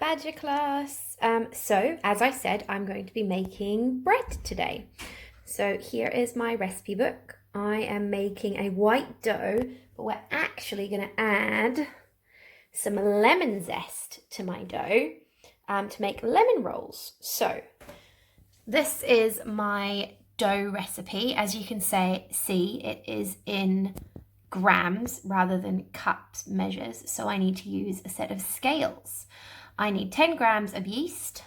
Badger class. So as I said, I'm going to be making bread today. So here is my recipe book. I am making a white dough, but we're actually going to add some lemon zest to my dough to make lemon rolls. So this is my dough recipe. As you can see, it is in grams rather than cups measures, so I need to use a set of scales. I need 10 grams of yeast.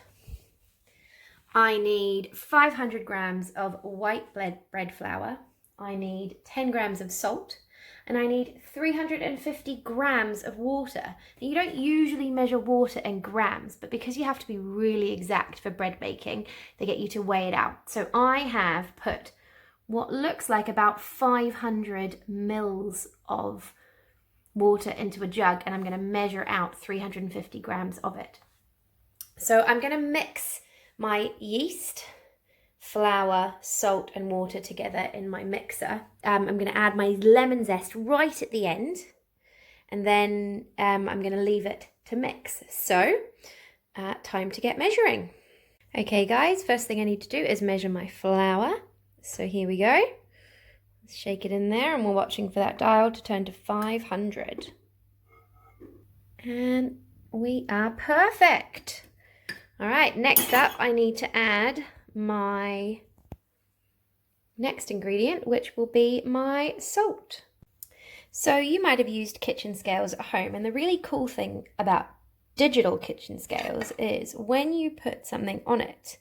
I need 500 grams of white bread flour. I need 10 grams of salt, and I need 350 grams of water. Now, you don't usually measure water in grams, but because you have to be really exact for bread baking, they get you to weigh it out. So I have put what looks like about 500 mils of water into a jug, and I'm going to measure out 350 grams of it. So I'm going to mix my yeast, flour, salt and water together in my mixer. I'm going to add my lemon zest right at the end, and then I'm going to leave it to mix. So time to get measuring. Okay guys, first thing I need to do is measure my flour. So here we go. Let's shake it in there, and we're watching for that dial to turn to 500. And we are perfect. All right, next up I need to add my next ingredient, which will be my salt. So you might have used kitchen scales at home, and the really cool thing about digital kitchen scales is when you put something on it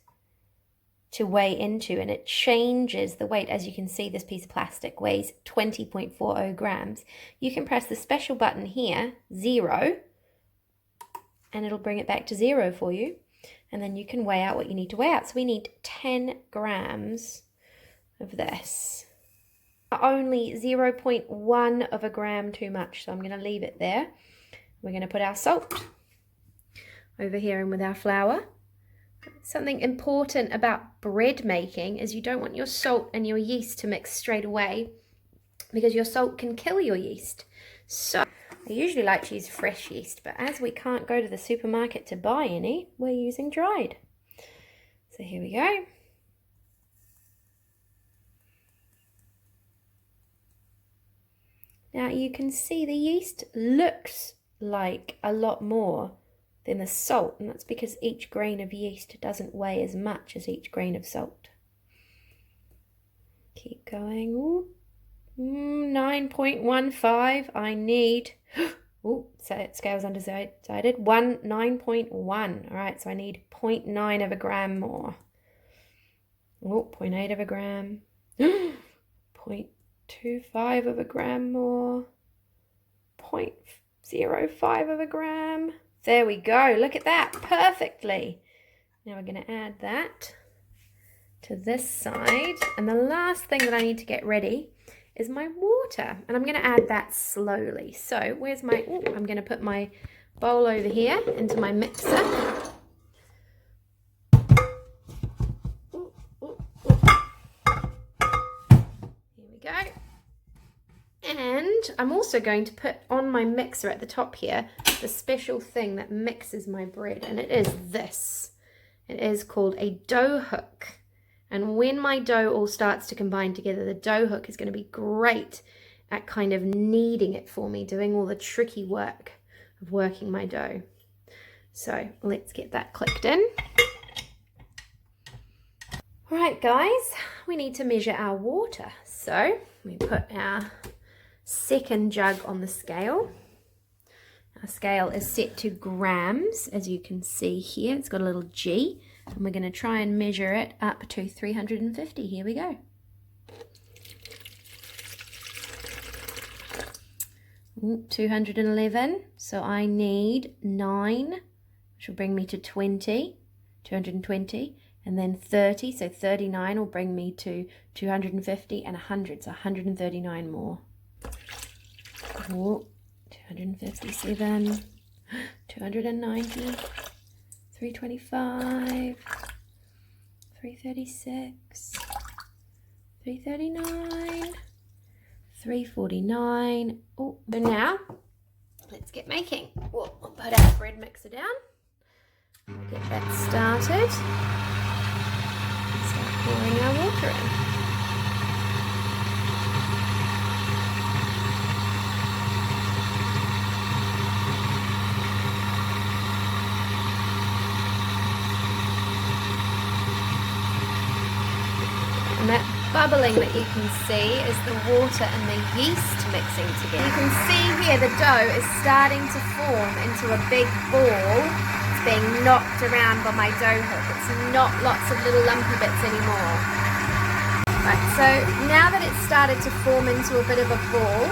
to weigh into, and it changes the weight. As you can see, this piece of plastic weighs 20.40 grams. You can press the special button here, 0, and it'll bring it back to 0 for you. And then you can weigh out what you need to weigh out. So we need 10 grams of this. Only 0.1 of a gram too much, so I'm going to leave it there. We're going to put our salt over here in with our flour. Something important about bread making is you don't want your salt and your yeast to mix straight away, because your salt can kill your yeast. So I usually like to use fresh yeast, but as we can't go to the supermarket to buy any, we're using dried. So here we go. Now you can see the yeast looks like a lot more than the salt, and that's because each grain of yeast doesn't weigh as much as each grain of salt. Keep going. Ooh. 9.15. I need, oh, so scale's undecided. 9.1. All right, so I need 0.9 of a gram more. Oh, 0.8 of a gram. 0.25 of a gram more. 0.05 of a gram. There we go. Look at that. Perfectly. Now we're going to add that to this side. And the last thing that I need to get ready is my water. And I'm going to add that slowly. So where's my... Ooh, I'm going to put my bowl over here into my mixer. Ooh, ooh, ooh. Here we go. And I'm also going to put on my mixer at the top here the special thing that mixes my bread, and it is this. It is called a dough hook. And when my dough all starts to combine together, the dough hook is going to be great at kind of kneading it for me, doing all the tricky work of working my dough. So let's get that clicked in. All right, guys, we need to measure our water. So we put our second jug on the scale. Our scale is set to grams, as you can see here. It's got a little G, and we're going to try and measure it up to 350. Here we go. Ooh, 211. So I need 9, which will bring me to 20, 220, and then 30. So 39 will bring me to 250 and 100. So 139 more. Ooh. 257, 290, 325, 336, 339, 349. Oh, but now let's get making. We'll put our bread mixer down. Get that started. Start pouring our water in. And that bubbling that you can see is the water and the yeast mixing together. You can see here the dough is starting to form into a big ball. It's being knocked around by my dough hook. It's not lots of little lumpy bits anymore. Right, so now that it's started to form into a bit of a ball,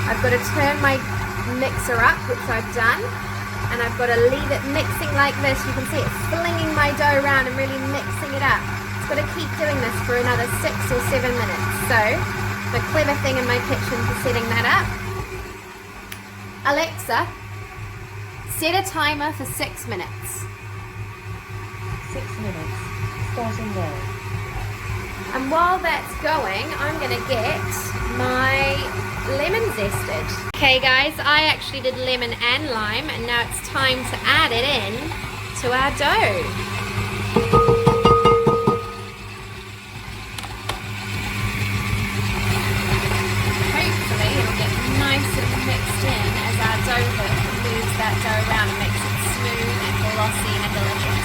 I've got to turn my mixer up, which I've done, and I've got to leave it mixing like this. You can see it flinging my dough around and really mixing it up. Got to keep doing this for another 6 or 7 minutes. So the clever thing in my kitchen for setting that up, Alexa, set a timer for 6 minutes. 6 minutes, starting now. And while that's going, I'm going to get my lemon zested. Okay guys, I actually did lemon and lime, and now it's time to add it in to our dough. Mixed in as our dough hook moves that dough around and makes it smooth and glossy and delicious.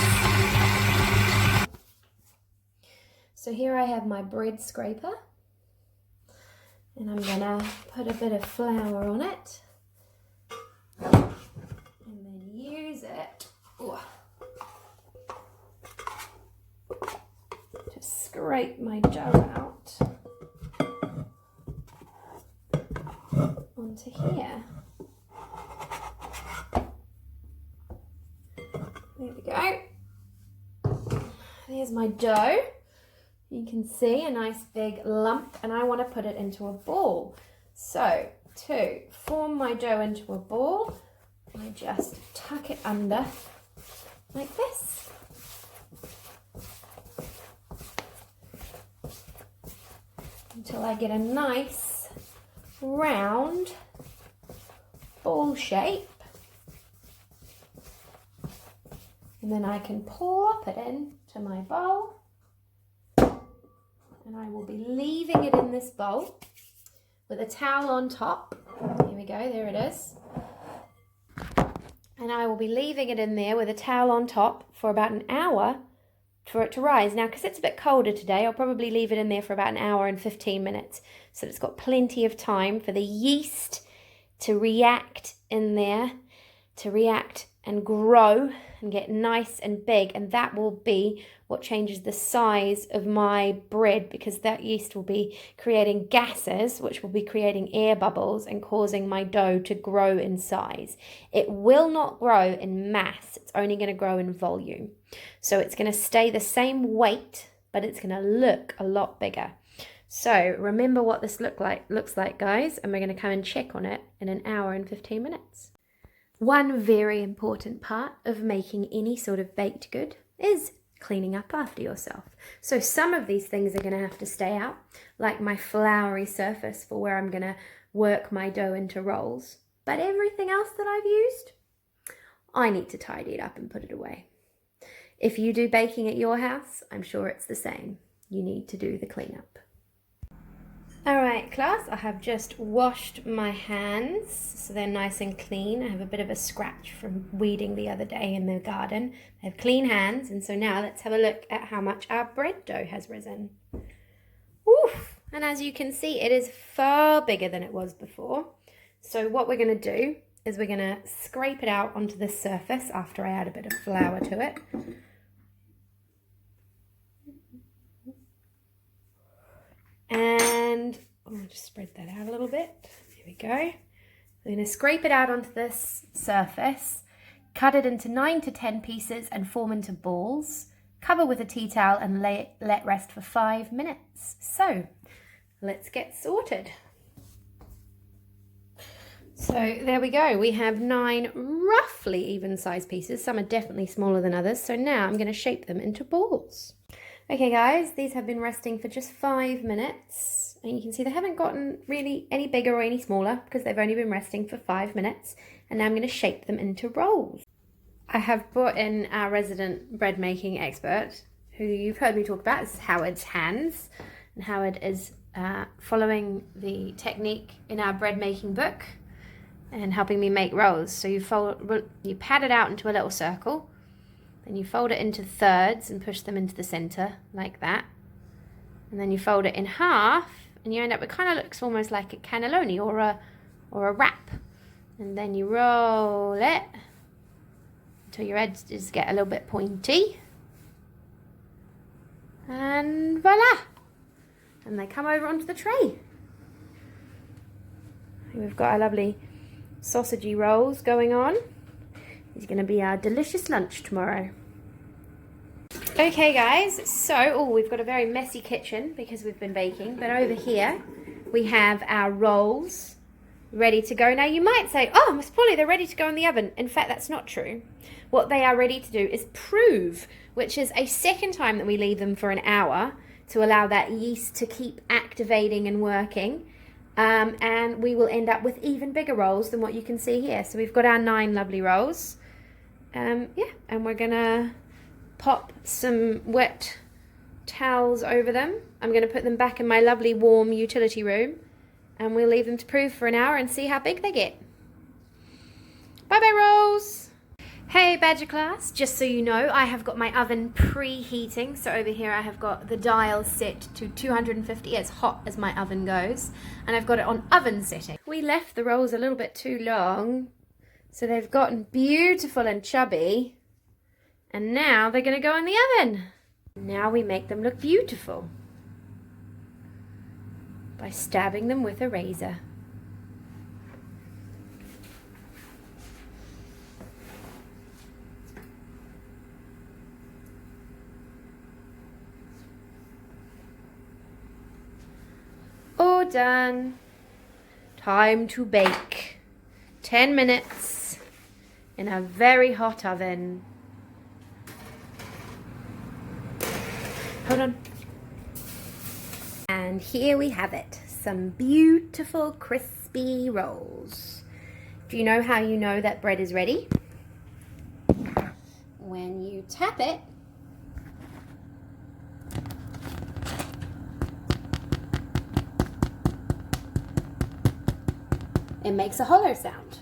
So here I have my bread scraper, and I'm gonna put a bit of flour on it and then use it to scrape my dough out onto here. There we go. There's my dough. You can see a nice big lump, and I want to put it into a ball. So to form my dough into a ball, I just tuck it under like this. Until I get a nice round ball shape, and then I can pop it into my bowl, and I will be leaving it in this bowl with a towel on top. Here we go, there it is. And I will be leaving it in there with a towel on top for about an hour for it to rise. Now, because it's a bit colder today, I'll probably leave it in there for about an hour and 15 minutes, so that it's got plenty of time for the yeast to react in there, to react and grow and get nice and big, and that will be what changes the size of my bread, because that yeast will be creating gases, which will be creating air bubbles and causing my dough to grow in size. It will not grow in mass, it's only going to grow in volume. So it's going to stay the same weight, but it's going to look a lot bigger. So remember what this looks like, guys, and we're going to come and check on it in an hour and 15 minutes. One very important part of making any sort of baked good is cleaning up after yourself. So some of these things are going to have to stay out, like my floury surface for where I'm going to work my dough into rolls. But everything else that I've used, I need to tidy it up and put it away. If you do baking at your house, I'm sure it's the same. You need to do the cleanup. Alright class, I have just washed my hands so they're nice and clean. I have a bit of a scratch from weeding the other day in the garden. I have clean hands, and so now let's have a look at how much our bread dough has risen. Oof! And as you can see, it is far bigger than it was before. So what we're going to do is we're going to scrape it out onto the surface after I add a bit of flour to it. And I'll just spread that out a little bit. There we go. We're going to scrape it out onto this surface, cut it into 9 to 10 pieces and form into balls. Cover with a tea towel and let rest for 5 minutes. So let's get sorted. So there we go. We have 9 roughly even-sized pieces. Some are definitely smaller than others. So now I'm going to shape them into balls. Okay guys, these have been resting for just 5 minutes, and you can see they haven't gotten really any bigger or any smaller because they've only been resting for 5 minutes, and now I'm going to shape them into rolls. I have brought in our resident bread making expert, who you've heard me talk about. This is Howard's hands, and Howard is following the technique in our bread making book and helping me make rolls. So you pad it out into a little circle, then you fold it into thirds and push them into the center like that, and then you fold it in half, and you end up, it kind of looks almost like a cannelloni or a wrap, and then you roll it until your edges get a little bit pointy, and voila, and they come over onto the tray. We've got our lovely sausagey rolls going on. It's going to be our delicious lunch tomorrow. Okay guys, so we've got a very messy kitchen because we've been baking, but over here we have our rolls ready to go. Now you might say, oh Miss Pauley, they're ready to go in the oven. In fact, that's not true. What they are ready to do is prove, which is a second time that we leave them for an hour to allow that yeast to keep activating and working. And we will end up with even bigger rolls than what you can see here. So we've got our 9 lovely rolls. And we're gonna pop some wet towels over them. I'm gonna put them back in my lovely warm utility room, and we'll leave them to prove for an hour and see how big they get. Bye bye rolls. Hey Badger class, just so you know, I have got my oven preheating. So over here I have got the dial set to 250, as hot as my oven goes, and I've got it on oven setting. We left the rolls a little bit too long, so they've gotten beautiful and chubby, and now they're gonna go in the oven. Now we make them look beautiful by stabbing them with a razor. All done. Time to bake. 10 minutes in a very hot oven. Hold on. And here we have it. Some beautiful crispy rolls. Do you know how you know that bread is ready? When you tap it, it makes a hollow sound.